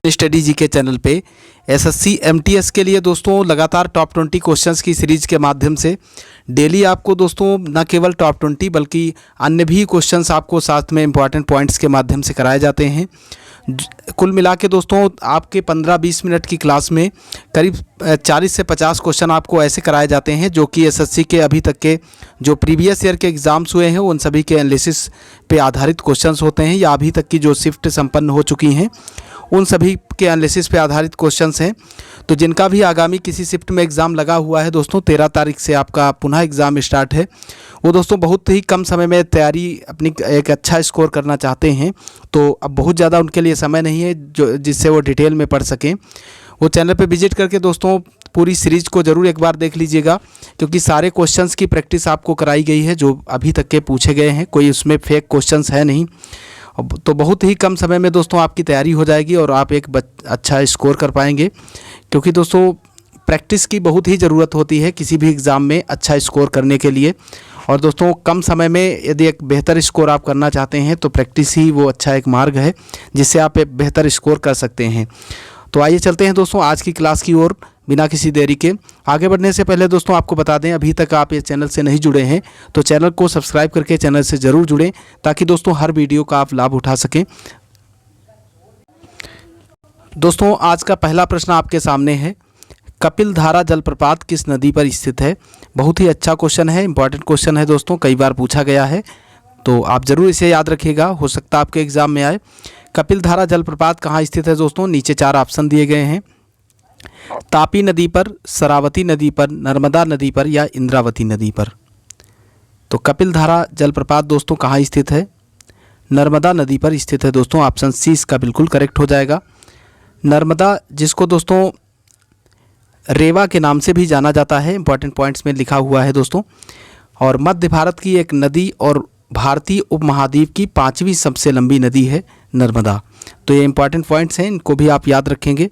Study जी के channel पे SSC MTS के लिए दोस्तों लगातार टॉप 20 क्वेश्चंस की सीरीज के माध्यम से डेली आपको दोस्तों न केवल टॉप 20 बल्कि अन्य भी क्वेश्चंस आपको साथ में इंपॉर्टेंट पॉइंट्स के माध्यम से कराए जाते हैं। कुल मिला के दोस्तों आपके 15-20 मिनट की क्लास में करीब 40 से 50 क्वेश्चन आपको ऐसे कराए जाते हैं जो कि एसएससी के अभी तक के जो प्रीवियस ईयर के एग्ज़ाम्स हुए हैं उन सभी के एनालिसिस पे आधारित क्वेश्चंस होते हैं, या अभी तक की जो शिफ्ट संपन्न हो चुकी हैं उन सभी के एनालिसिस पे आधारित क्वेश्चंस हैं। तो जिनका भी आगामी किसी शिफ्ट में एग्ज़ाम लगा हुआ है दोस्तों, 13 तारीख से आपका पुनः एग्ज़ाम स्टार्ट है, वो दोस्तों बहुत ही कम समय में तैयारी अपनी एक अच्छा स्कोर करना चाहते हैं, तो अब बहुत ज़्यादा उनके लिए समय नहीं है जो जिससे वो डिटेल में पढ़ सकें। वो चैनल पे विजिट करके दोस्तों पूरी सीरीज़ को ज़रूर एक बार देख लीजिएगा, क्योंकि सारे क्वेश्चंस की प्रैक्टिस आपको कराई गई है जो अभी तक के पूछे गए हैं, कोई उसमें फेक क्वेश्चंस है नहीं। तो बहुत ही कम समय में दोस्तों आपकी तैयारी हो जाएगी और आप एक अच्छा स्कोर कर पाएंगे, क्योंकि दोस्तों प्रैक्टिस की बहुत ही ज़रूरत होती है किसी भी एग्ज़ाम में अच्छा स्कोर करने के लिए। और दोस्तों कम समय में यदि एक बेहतर स्कोर आप करना चाहते हैं तो प्रैक्टिस ही वो अच्छा एक मार्ग है जिससे आप एक बेहतर स्कोर कर सकते हैं। तो आइए चलते हैं दोस्तों आज की क्लास की ओर बिना किसी देरी के। आगे बढ़ने से पहले दोस्तों आपको बता दें, अभी तक आप इस चैनल से नहीं जुड़े हैं तो चैनल को सब्सक्राइब करके चैनल से ज़रूर जुड़ें ताकि दोस्तों हर वीडियो का आप लाभ उठा सकें। दोस्तों आज का पहला प्रश्न आपके सामने है, कपिलधारा जलप्रपात किस नदी पर स्थित है। बहुत ही अच्छा क्वेश्चन है, इंपॉर्टेंट क्वेश्चन है दोस्तों, कई बार पूछा गया है, तो आप ज़रूर इसे याद रखिएगा, हो सकता है आपके एग्ज़ाम में आए। कपिलधारा जलप्रपात कहाँ स्थित है दोस्तों, नीचे 4 ऑप्शन दिए गए हैं, तापी नदी पर, शरावती नदी पर, नर्मदा नदी पर या इंद्रावती नदी पर। तो कपिलधारा जलप्रपात दोस्तों कहाँ स्थित है, नर्मदा नदी पर स्थित है दोस्तों, ऑप्शन सी इसका बिल्कुल करेक्ट हो जाएगा। नर्मदा जिसको दोस्तों रेवा के नाम से भी जाना जाता है, इंपॉर्टेंट पॉइंट्स में लिखा हुआ है दोस्तों, और मध्य भारत की एक नदी और भारतीय उपमहाद्वीप की 5वीं सबसे लंबी नदी है नर्मदा। तो ये इंपॉर्टेंट पॉइंट्स हैं, इनको भी आप याद रखेंगे।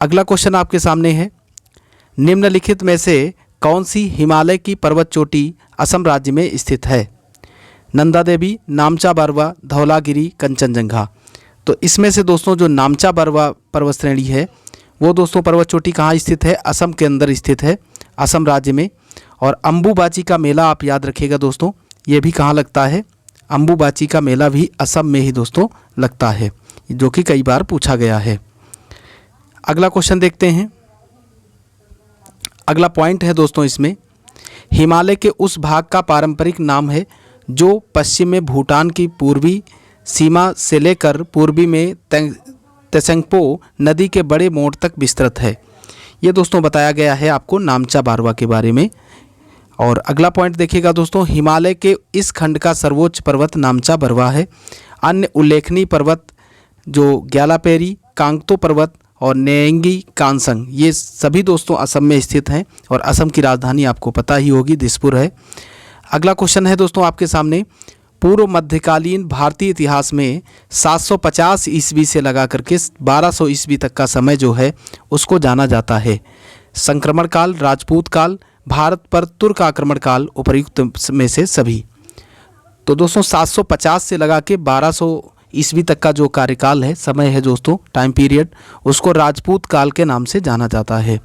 अगला क्वेश्चन आपके सामने है, निम्नलिखित में से कौन सी हिमालय की पर्वत चोटी असम राज्य में स्थित है। नंदा देवी, नामचा बरवा, धौलागिरी, कंचनजंगा। तो इसमें से दोस्तों जो नामचा बरवा पर्वत श्रेणी है वो दोस्तों पर्वत चोटी कहाँ स्थित है, असम के अंदर स्थित है, असम राज्य में। और अम्बुबाची का मेला आप याद रखिएगा दोस्तों, ये भी कहाँ लगता है, अम्बुबाची का मेला भी असम में ही दोस्तों लगता है, जो कि कई बार पूछा गया है। अगला क्वेश्चन देखते हैं। अगला पॉइंट है दोस्तों इसमें, हिमालय के उस भाग का पारंपरिक नाम है जो पश्चिम में भूटान की पूर्वी सीमा से लेकर पूर्वी में त्सेंगपो नदी के बड़े मोड़ तक विस्तृत है। ये दोस्तों बताया गया है आपको नामचा बारवा के बारे में। और अगला पॉइंट देखिएगा दोस्तों, हिमालय के इस खंड का सर्वोच्च पर्वत नामचा बरवा है। अन्य उल्लेखनीय पर्वत जो ग्यालापेरी, कांगतो पर्वत और नेंगी कांसंग, ये सभी दोस्तों असम में स्थित हैं और असम की राजधानी आपको पता ही होगी दिसपुर है। अगला क्वेश्चन है दोस्तों आपके सामने, पूर्व मध्यकालीन भारतीय इतिहास में 750 ईस्वी से लगा करके 1200 ईस्वी तक का समय जो है उसको जाना जाता है। संक्रमण काल, राजपूत काल, भारत पर तुर्क आक्रमण काल, उपर्युक्त में से सभी। तो दोस्तों 750 से लगा के 1200 ईस्वी तक का जो कार्यकाल है, समय है दोस्तों, टाइम पीरियड, उसको राजपूत काल के नाम से जाना जाता है।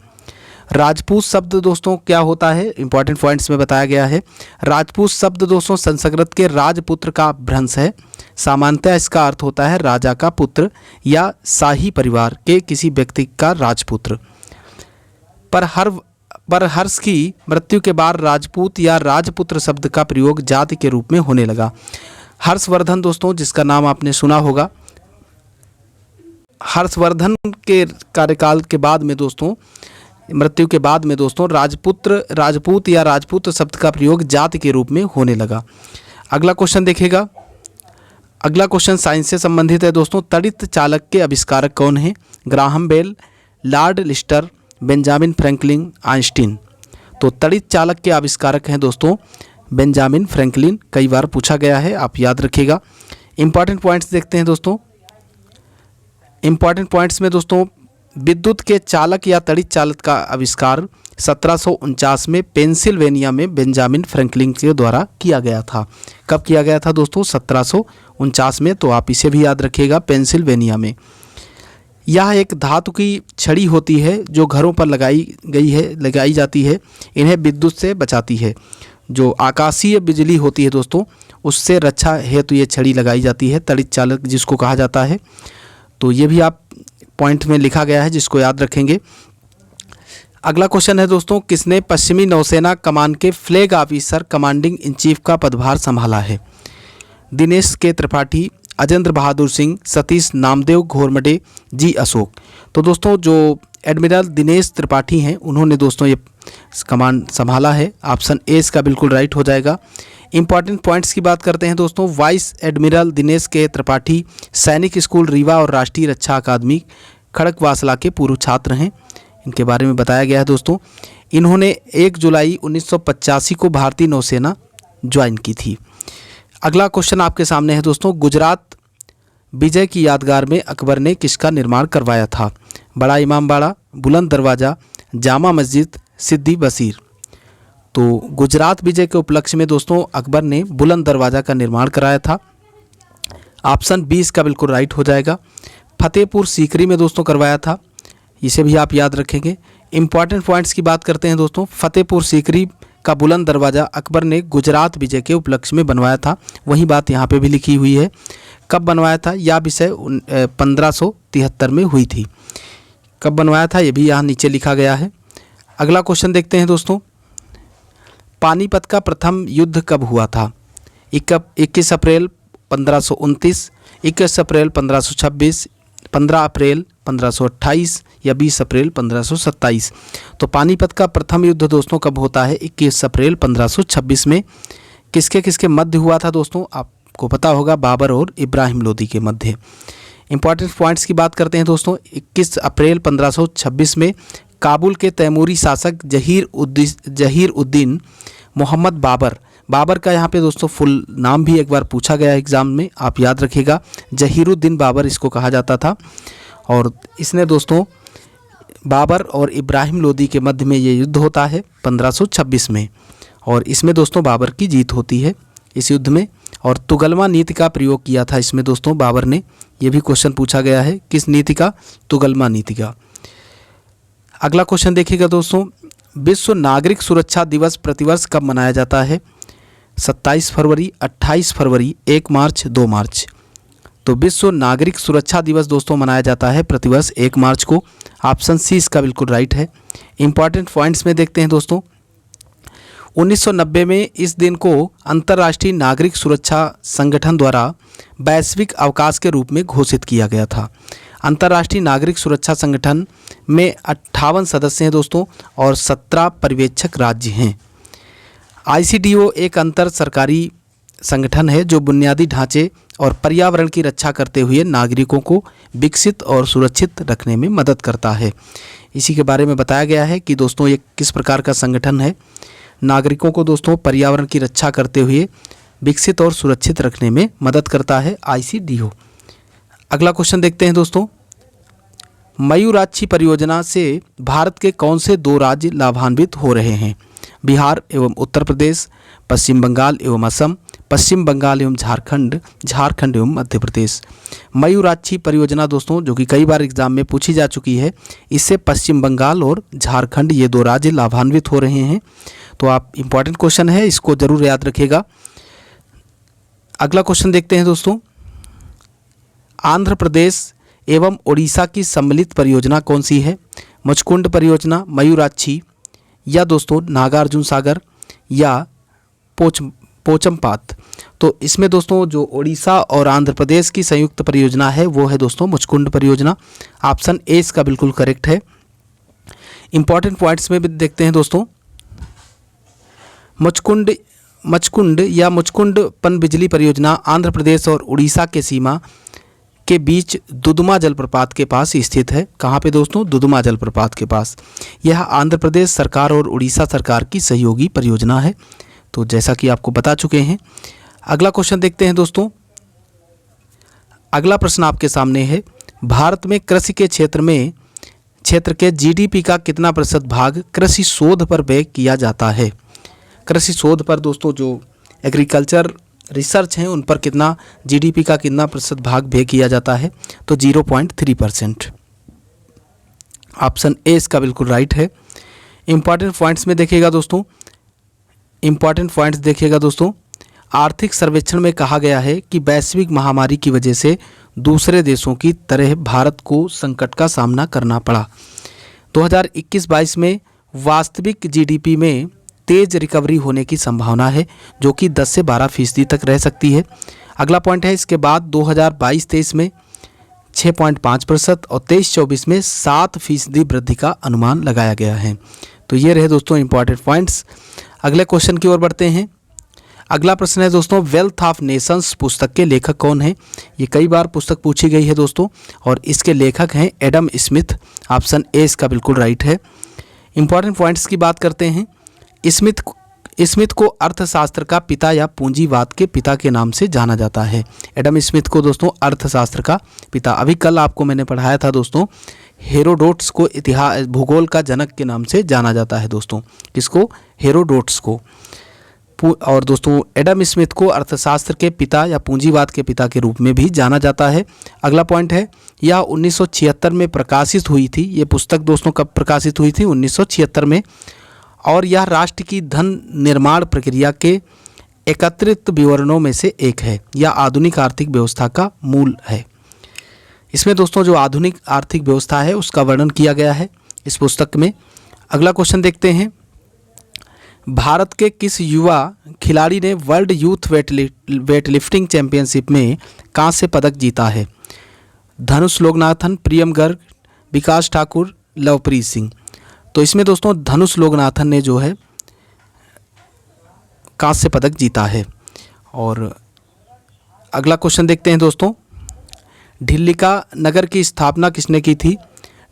राजपूत शब्द दोस्तों क्या होता है, इंपॉर्टेंट पॉइंट्स में बताया गया है। राजपूत शब्द दोस्तों संस्कृत के राजपुत्र का भ्रंश है। सामान्यतः इसका अर्थ होता है राजा का पुत्र या शाही परिवार के किसी व्यक्ति का राजपुत्र। पर हर्ष की मृत्यु के बाद राजपूत या राजपुत्र शब्द का प्रयोग जाति के रूप में होने लगा। हर्षवर्धन दोस्तों, जिसका नाम आपने सुना होगा, हर्षवर्धन के कार्यकाल के बाद में दोस्तों, मृत्यु के बाद में दोस्तों राजपूत या राजपूत शब्द का प्रयोग जाति के रूप में होने लगा। अगला क्वेश्चन देखिएगा। अगला क्वेश्चन साइंस से संबंधित है दोस्तों, तड़ित चालक के आविष्कारक कौन हैं। Graham Bell, Lord Lister, Benjamin Franklin, Einstein. तो तड़ित चालक के आविष्कारक हैं दोस्तों बेंजामिन फ्रैंकलिन, कई बार पूछा गया है, आप याद रखिएगा। इंपॉर्टेंट पॉइंट्स देखते हैं दोस्तों। इंपॉर्टेंट पॉइंट्स में दोस्तों विद्युत के चालक या तड़ित चालक का आविष्कार 1749 में पेंसिल्वेनिया में बेंजामिन फ्रैंकलिन के द्वारा किया गया था। कब किया गया था दोस्तों, 1749 में, तो आप इसे भी याद रखिएगा, पेंसिल्वेनिया में। यह एक धातु की छड़ी होती है जो घरों पर लगाई जाती है। इन्हें विद्युत से बचाती है। जो आकाशीय बिजली होती है दोस्तों, उससे रक्षा हेतु ये छड़ी लगाई जाती है, तड़ित चालक जिसको कहा जाता है। तो ये भी आप पॉइंट में लिखा गया है, जिसको याद रखेंगे। अगला क्वेश्चन है दोस्तों, किसने पश्चिमी नौसेना कमान के flag officer commanding in chief का पदभार संभाला है? दिनेश के त्रिपाठी, अजेंद्र बहादुर सिंह, सतीश नामदेव घोरमडे, जी अशोक। तो दोस्तों जो एडमिरल दिनेश त्रिपाठी हैं, उन्होंने दोस्तों ये कमान संभाला है। ऑप्शन ए इसका बिल्कुल राइट हो जाएगा। इंपॉर्टेंट पॉइंट्स की बात करते हैं दोस्तों। वाइस एडमिरल दिनेश के त्रिपाठी सैनिक स्कूल रीवा और राष्ट्रीय रक्षा अकादमी खड़गवासला के पूर्व छात्र हैं। इनके बारे में बताया गया है दोस्तों। इन्होंने 1 जुलाई 1985 को भारतीय नौसेना ज्वाइन की थी। अगला क्वेश्चन आपके सामने है दोस्तों, गुजरात विजय की यादगार में अकबर ने किसका निर्माण करवाया था? बड़ा इमामबाड़ा, बुलंद दरवाज़ा, जामा मस्जिद, सिद्दी बसीर। तो गुजरात विजय के उपलक्ष्य में दोस्तों अकबर ने बुलंद दरवाज़ा का निर्माण कराया था। ऑप्शन बी इसका बिल्कुल राइट हो जाएगा। फतेहपुर सीकरी में दोस्तों करवाया था, इसे भी आप याद रखेंगे। इंपॉर्टेंट पॉइंट्स की बात करते हैं दोस्तों। फतेहपुर सीकरी का बुलंद दरवाज़ा अकबर ने गुजरात विजय के उपलक्ष्य में बनवाया था। वही बात यहाँ पे भी लिखी हुई है। कब बनवाया था यह विषय 1573 में हुई थी। कब बनवाया था ये भी यहाँ नीचे लिखा गया है। अगला क्वेश्चन देखते हैं दोस्तों, पानीपत का प्रथम युद्ध कब हुआ था? 21 अप्रैल 1529, 21 अप्रैल 1526, 15 अप्रैल 1528 या 20 अप्रैल 1527। तो पानीपत का प्रथम युद्ध दोस्तों कब होता है? 21 अप्रैल 1526 में। किसके किसके मध्य हुआ था दोस्तों? आपको पता होगा, बाबर और इब्राहिम लोदी के मध्य। इंपॉर्टेंट पॉइंट्स की बात करते हैं दोस्तों। 21 अप्रैल 1526 में काबुल के तैमूरी शासक जहीर उद्दीन मोहम्मद बाबर का यहाँ पे दोस्तों फुल नाम भी एक बार पूछा गया एग्ज़ाम में, आप याद रखिएगा। जहीरुद्दीन बाबर इसको कहा जाता था। और इसने दोस्तों बाबर और इब्राहिम लोदी के मध्य में ये युद्ध होता है 1526 में। और इसमें दोस्तों बाबर की जीत होती है इस युद्ध में। और तुगलमा नीति का प्रयोग किया था इसमें दोस्तों बाबर ने। ये भी क्वेश्चन पूछा गया है, किस नीति का? तुगलमा नीति का। अगला क्वेश्चन देखिएगा दोस्तों, विश्व नागरिक सुरक्षा दिवस प्रतिवर्ष कब मनाया जाता है? 27 फरवरी, 28 फरवरी, 1 मार्च, 2 मार्च। तो विश्व नागरिक सुरक्षा दिवस दोस्तों मनाया जाता है प्रतिवर्ष 1 मार्च को। ऑप्शन सी इसका बिल्कुल राइट है। इंपॉर्टेंट पॉइंट्स में देखते हैं दोस्तों। 1990 में इस दिन को अंतर्राष्ट्रीय नागरिक सुरक्षा संगठन द्वारा वैश्विक अवकाश के रूप में घोषित किया गया था। अंतर्राष्ट्रीय नागरिक सुरक्षा संगठन में 58 सदस्य हैं दोस्तों और 17 पर्यवेक्षक राज्य हैं। ICDO एक अंतर सरकारी संगठन है जो बुनियादी ढांचे और पर्यावरण की रक्षा करते हुए नागरिकों को विकसित और सुरक्षित रखने में मदद करता है। इसी के बारे में बताया गया है कि दोस्तों ये किस प्रकार का संगठन है। नागरिकों को दोस्तों पर्यावरण की रक्षा करते हुए विकसित और सुरक्षित रखने में मदद करता है ICDO। अगला क्वेश्चन देखते हैं दोस्तों, मयूराक्षी परियोजना से भारत के कौन से 2 राज्य लाभान्वित हो रहे हैं? बिहार एवं उत्तर प्रदेश, पश्चिम बंगाल एवं असम, पश्चिम बंगाल एवं झारखंड एवं मध्य प्रदेश। मयूराक्षी परियोजना दोस्तों जो कि कई बार एग्जाम में पूछी जा चुकी है, इससे पश्चिम बंगाल और झारखंड ये 2 राज्य लाभान्वित हो रहे हैं। तो आप इम्पॉर्टेंट क्वेश्चन है, इसको जरूर याद रखिएगा। अगला क्वेश्चन देखते हैं दोस्तों, आंध्र प्रदेश एवं ओडिशा की सम्मिलित परियोजना कौन सी है? मुचकुंड परियोजना, मयूराक्षी या दोस्तों नागार्जुन सागर या पोचमपात। तो इसमें दोस्तों जो ओडिशा और आंध्र प्रदेश की संयुक्त परियोजना है वो है दोस्तों मुचकुंड परियोजना। ऑप्शन ए इसका बिल्कुल करेक्ट है। इंपॉर्टेंट पॉइंट्स में भी देखते हैं दोस्तों, मचकुंड या मुचकुंड पनबिजली परियोजना आंध्र प्रदेश और उड़ीसा के सीमा के बीच दुदुमा जलप्रपात के पास स्थित है। कहाँ पे दोस्तों? दुदुमा जलप्रपात के पास। यह आंध्र प्रदेश सरकार और उड़ीसा सरकार की सहयोगी परियोजना है। तो जैसा कि आपको बता चुके हैं। अगला क्वेश्चन देखते हैं दोस्तों। अगला प्रश्न आपके सामने है, भारत में कृषि के क्षेत्र के GDP का कितना प्रतिशत भाग कृषि शोध पर व्यय किया जाता है? कृषि शोध पर दोस्तों जो एग्रीकल्चर रिसर्च हैं उन पर कितना GDP का कितना प्रतिशत भाग व्यय किया जाता है? तो 0.3%। ऑप्शन ए इसका बिल्कुल राइट है। इंपॉर्टेंट पॉइंट्स में देखिएगा दोस्तों, इंपॉर्टेंट पॉइंट्स देखिएगा दोस्तों, आर्थिक सर्वेक्षण में कहा गया है कि वैश्विक महामारी की वजह से दूसरे देशों की तरह भारत को संकट का सामना करना पड़ा। 2021-22 में वास्तविक जीडीपी में तेज रिकवरी होने की संभावना है, जो कि 10 से 12% तक रह सकती है। अगला पॉइंट है, इसके बाद 2022-23 में 6.5% और 23-24 में 7% वृद्धि का अनुमान लगाया गया है। तो ये रहे दोस्तों इंपॉर्टेंट पॉइंट्स। अगले क्वेश्चन की ओर बढ़ते हैं। अगला प्रश्न है दोस्तों, वेल्थ ऑफ नेशंस पुस्तक के लेखक कौन हैं? ये कई बार पुस्तक पूछी गई है दोस्तों, और इसके लेखक हैं एडम स्मिथ। ऑप्शन ए इसका बिल्कुल राइट है। इंपॉर्टेंट पॉइंट्स की बात करते हैं। स्मिथ को अर्थशास्त्र का पिता या पूंजीवाद के पिता के नाम से जाना जाता है। एडम स्मिथ को दोस्तों अर्थशास्त्र का पिता, अभी कल आपको मैंने पढ़ाया था दोस्तों, हेरोडोट्स को इतिहास भूगोल का जनक के नाम से जाना जाता है दोस्तों। किसको? हेरोडोट्स को। और दोस्तों एडम स्मिथ को अर्थशास्त्र के पिता या पूंजीवाद के पिता के रूप में भी जाना जाता है। अगला पॉइंट है, यह 1976 में प्रकाशित हुई थी। ये पुस्तक दोस्तों कब प्रकाशित हुई थी? 1976 में। और यह राष्ट्र की धन निर्माण प्रक्रिया के एकत्रित विवरणों में से एक है। यह आधुनिक आर्थिक व्यवस्था का मूल है। इसमें दोस्तों जो आधुनिक आर्थिक व्यवस्था है उसका वर्णन किया गया है इस पुस्तक में। अगला क्वेश्चन देखते हैं, भारत के किस युवा खिलाड़ी ने वर्ल्ड यूथ वेटलिफ्टिंग चैंपियनशिप में कांस्य पदक जीता है? धनुष लोकनाथन, प्रियम गर्ग, विकास ठाकुर, लवप्रीत सिंह। तो इसमें दोस्तों धनुष लोकनाथन ने जो है कांस्य पदक जीता है। और अगला क्वेश्चन देखते हैं दोस्तों, ढिल्लिका नगर की स्थापना किसने की थी?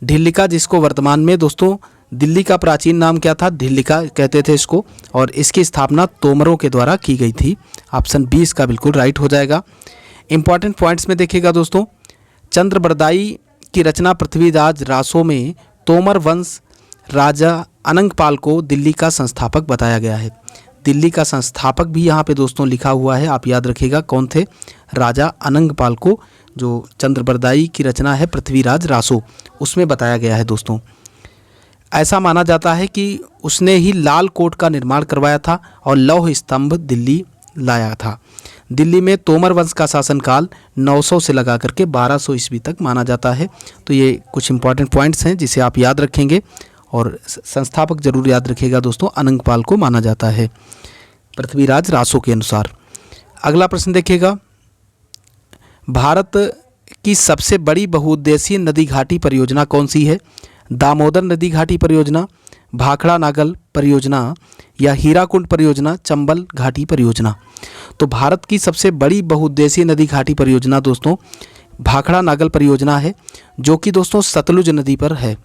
ढिल्लिका, जिसको वर्तमान में दोस्तों दिल्ली का प्राचीन नाम क्या था? ढिल्लिका कहते थे इसको, और इसकी स्थापना तोमरों के द्वारा की गई थी। ऑप्शन बी इसका बिल्कुल राइट हो जाएगा। इंपॉर्टेंट पॉइंट्स में देखिएगा दोस्तों, चंद्रबरदाई की रचना पृथ्वीराज रासो में तोमर वंश राजा अनंगपाल को दिल्ली का संस्थापक बताया गया है। दिल्ली का संस्थापक भी यहाँ पे दोस्तों लिखा हुआ है, आप याद रखिएगा कौन थे? राजा अनंगपाल को जो चंद्रबरदाई की रचना है पृथ्वीराज रासो, उसमें बताया गया है दोस्तों। ऐसा माना जाता है कि उसने ही लाल कोट का निर्माण करवाया था और लौह स्तंभ दिल्ली लाया था। दिल्ली में तोमर वंश का शासनकाल 900 से लगा करके 1200 ईस्वी तक माना जाता है। तो ये कुछ इंपॉर्टेंट पॉइंट्स हैं जिसे आप याद रखेंगे, और संस्थापक जरूर याद रखिएगा दोस्तों, अनंगपाल को माना जाता है पृथ्वीराज रासो के अनुसार। अगला प्रश्न देखिएगा, भारत की सबसे बड़ी बहुउद्देशीय नदी घाटी परियोजना कौन सी है? दामोदर नदी घाटी परियोजना, भाखड़ा नागल परियोजना, या हीराकुंड परियोजना, चंबल घाटी परियोजना। तो भारत की सबसे बड़ी बहुउद्देशीय नदी घाटी परियोजना दोस्तों भाखड़ा नागल परियोजना है, जो कि दोस्तों सतलुज नदी पर है।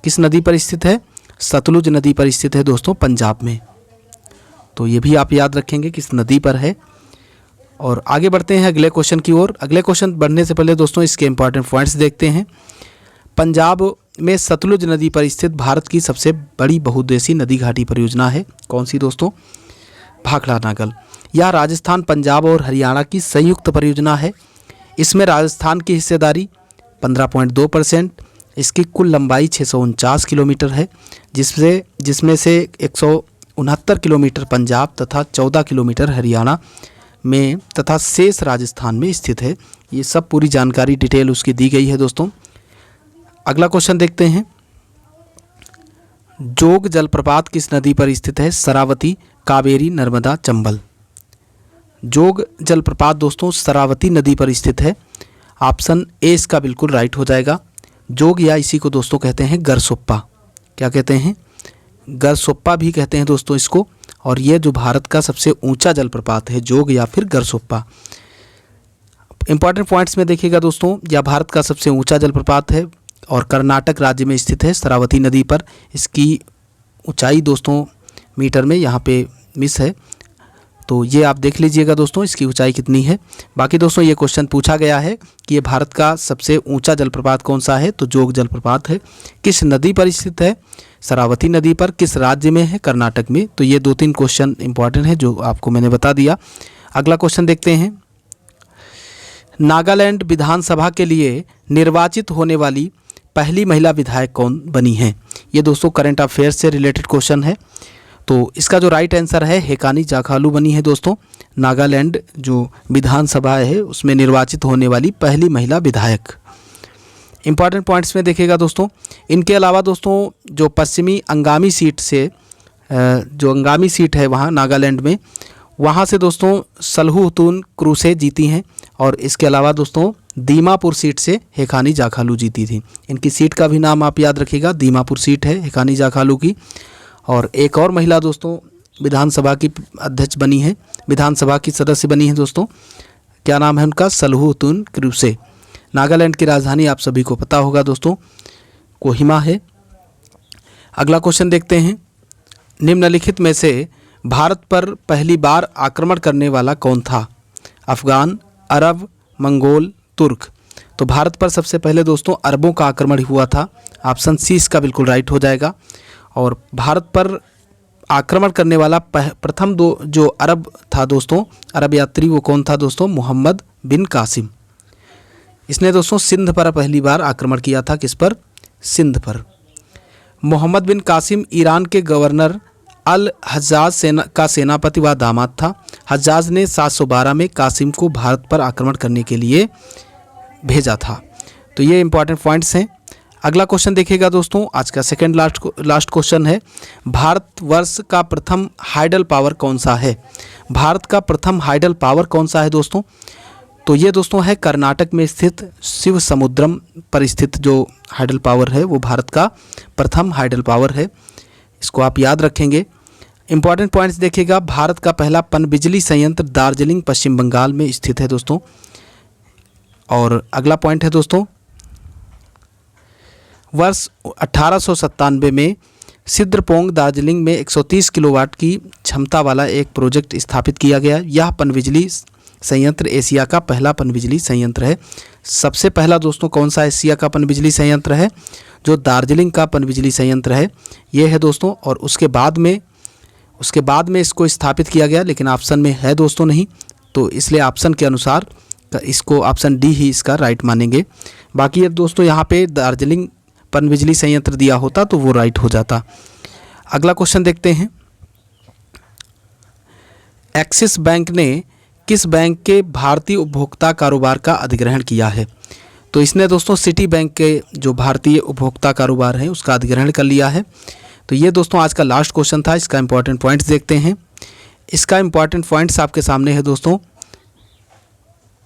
किस नदी पर स्थित है? सतलुज नदी पर स्थित है दोस्तों, पंजाब में। तो ये भी आप याद रखेंगे किस नदी पर है। और आगे बढ़ते हैं अगले क्वेश्चन की ओर। अगले क्वेश्चन बढ़ने से पहले दोस्तों इसके इंपॉर्टेंट पॉइंट्स देखते हैं। पंजाब में सतलुज नदी पर स्थित भारत की सबसे बड़ी बहुउद्देशीय नदी घाटी परियोजना है। कौन सी दोस्तों? भाखड़ा नागल। यह राजस्थान, पंजाब और हरियाणा की संयुक्त परियोजना है। इसमें राजस्थान की हिस्सेदारी 15.2%। इसकी कुल लंबाई 649 किलोमीटर है, जिसमें से 169 किलोमीटर पंजाब तथा 14 किलोमीटर हरियाणा में तथा शेष राजस्थान में स्थित है। ये सब पूरी जानकारी डिटेल उसकी दी गई है दोस्तों। अगला क्वेश्चन देखते हैं, जोग जलप्रपात किस नदी पर स्थित है? शरावती, कावेरी, नर्मदा, चंबल। जोग जलप्रपात दोस्तों शरावती नदी पर स्थित है। ऑप्शन ए इसका बिल्कुल राइट हो जाएगा। जोग, या इसी को दोस्तों कहते हैं गरसोप्पा। क्या कहते हैं? गरसोप्पा भी कहते हैं दोस्तों इसको। और ये जो भारत का सबसे ऊंचा जलप्रपात है, जोग या फिर गरसोप्पा। इंपॉर्टेंट पॉइंट्स में देखिएगा दोस्तों, यह भारत का सबसे ऊंचा जलप्रपात है और कर्नाटक राज्य में स्थित है, शरावती नदी पर। इसकी ऊंचाई दोस्तों मीटर में यहाँ पे मिस है, तो ये आप देख लीजिएगा दोस्तों इसकी ऊंचाई कितनी है। बाकी दोस्तों ये क्वेश्चन पूछा गया है कि ये भारत का सबसे ऊंचा जलप्रपात कौन सा है? तो जोग जलप्रपात है। किस नदी पर स्थित है? शरावती नदी पर। किस राज्य में है? कर्नाटक में। तो ये 2-3 क्वेश्चन इंपॉर्टेंट है जो आपको मैंने बता दिया। अगला क्वेश्चन देखते हैं, नागालैंड विधानसभा के लिए निर्वाचित होने वाली पहली महिला विधायक कौन बनी हैं? ये दोस्तों करंट अफेयर्स से रिलेटेड क्वेश्चन है। तो इसका जो राइट आंसर है हेकानी जाखालू बनी है दोस्तों। नागालैंड जो विधानसभा है उसमें निर्वाचित होने वाली पहली महिला विधायक। इंपॉर्टेंट पॉइंट्स में देखिएगा दोस्तों, इनके अलावा दोस्तों जो पश्चिमी अंगामी सीट से जो अंगामी सीट है वहाँ नागालैंड में, वहाँ से दोस्तों सलहूतुन क्रूसे जीती हैं। और इसके अलावा दोस्तों दीमापुर सीट से हेकानी जाखालू जीती थी। इनकी सीट का भी नाम आप याद रखिएगा, दीमापुर सीट है हेकानी जाखालू की। और एक और महिला दोस्तों विधानसभा की अध्यक्ष बनी है, विधानसभा की सदस्य बनी है दोस्तों। क्या नाम है उनका? सलहूतुन क्रूसे। नागालैंड की राजधानी आप सभी को पता होगा दोस्तों, कोहिमा है। अगला क्वेश्चन देखते हैं, निम्नलिखित में से भारत पर पहली बार आक्रमण करने वाला कौन था? अफगान, अरब, मंगोल, तुर्क। तो भारत पर सबसे पहले दोस्तों अरबों का आक्रमण हुआ था। ऑप्शन सी इसका बिल्कुल राइट हो जाएगा। और भारत पर आक्रमण करने वाला प्रथम जो अरब था दोस्तों, अरब यात्री, वो कौन था दोस्तों? मोहम्मद बिन कासिम। इसने दोस्तों सिंध पर पहली बार आक्रमण किया था। किस पर? सिंध पर। मोहम्मद बिन कासिम ईरान के गवर्नर अल हज्जाज का सेनापति व दामाद था। हज्जाज ने 712 में कासिम को भारत पर आक्रमण करने के लिए भेजा था। तो ये इंपॉर्टेंट पॉइंट्स हैं। अगला क्वेश्चन देखिएगा दोस्तों, आज का सेकंड लास्ट क्वेश्चन है, भारतवर्ष का प्रथम हाइडल पावर कौन सा है? भारत का प्रथम हाइडल पावर कौन सा है दोस्तों? तो ये दोस्तों है कर्नाटक में स्थित शिव समुद्रम पर स्थित जो हाइडल पावर है वो भारत का प्रथम हाइडल पावर है। इसको आप याद रखेंगे। इंपॉर्टेंट पॉइंट्स देखिएगा, भारत का पहला पनबिजली संयंत्र दार्जिलिंग पश्चिम बंगाल में स्थित है दोस्तों। और अगला पॉइंट है दोस्तों, वर्ष 1897 में सिद्रपोंग दार्जिलिंग में 130 किलोवाट की क्षमता वाला एक प्रोजेक्ट स्थापित किया गया। यह पनबिजली संयंत्र एशिया का पहला पनबिजली संयंत्र है। सबसे पहला दोस्तों कौन सा एशिया का पनबिजली संयंत्र है? जो दार्जिलिंग का पनबिजली संयंत्र है ये है दोस्तों। और उसके बाद में इसको स्थापित किया गया, लेकिन ऑप्शन में है दोस्तों नहीं, तो इसलिए ऑप्शन के अनुसार इसको ऑप्शन डी ही इसका राइट मानेंगे। बाकी अब दोस्तों यहाँ पे दार्जिलिंग पनबिजली संयंत्र दिया होता तो वो राइट हो जाता। अगला क्वेश्चन देखते हैं, एक्सिस बैंक ने किस बैंक के भारतीय उपभोक्ता कारोबार का अधिग्रहण किया है? तो इसने दोस्तों सिटी बैंक के जो भारतीय उपभोक्ता कारोबार है उसका अधिग्रहण कर लिया है। तो ये दोस्तों आज का लास्ट क्वेश्चन था। इसका इंपॉर्टेंट पॉइंट्स देखते हैं। इसका इंपॉर्टेंट पॉइंट्स आपके सामने है दोस्तों।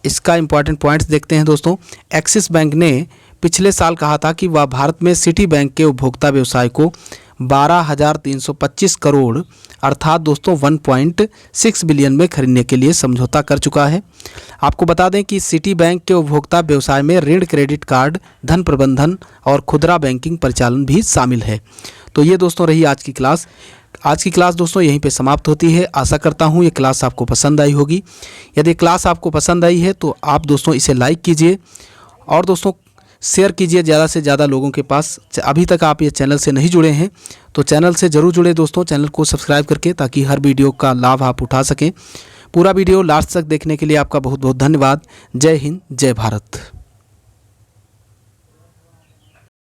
इसका इंपॉर्टेंट पॉइंट्स देखते हैं दोस्तों। एक्सिस बैंक ने पिछले साल कहा था कि वह भारत में सिटी बैंक के उपभोक्ता व्यवसाय को 12,325 करोड़ अर्थात दोस्तों 1.6 बिलियन में खरीदने के लिए समझौता कर चुका है। आपको बता दें कि सिटी बैंक के उपभोक्ता व्यवसाय में ऋण, क्रेडिट कार्ड, धन प्रबंधन और खुदरा बैंकिंग परिचालन भी शामिल है। तो ये दोस्तों रही आज की क्लास। आज की क्लास दोस्तों यहीं पे समाप्त होती है। आशा करता हूँ ये क्लास आपको पसंद आई होगी। यदि क्लास आपको पसंद आई है तो आप दोस्तों इसे लाइक कीजिए और दोस्तों शेयर कीजिए ज़्यादा से ज़्यादा लोगों के पास। अभी तक आप ये चैनल से नहीं जुड़े हैं तो चैनल से ज़रूर जुड़े दोस्तों, चैनल को सब्सक्राइब करके, ताकि हर वीडियो का लाभ आप उठा सकें। पूरा वीडियो लास्ट तक देखने के लिए आपका बहुत बहुत धन्यवाद। जय हिंद, जय भारत।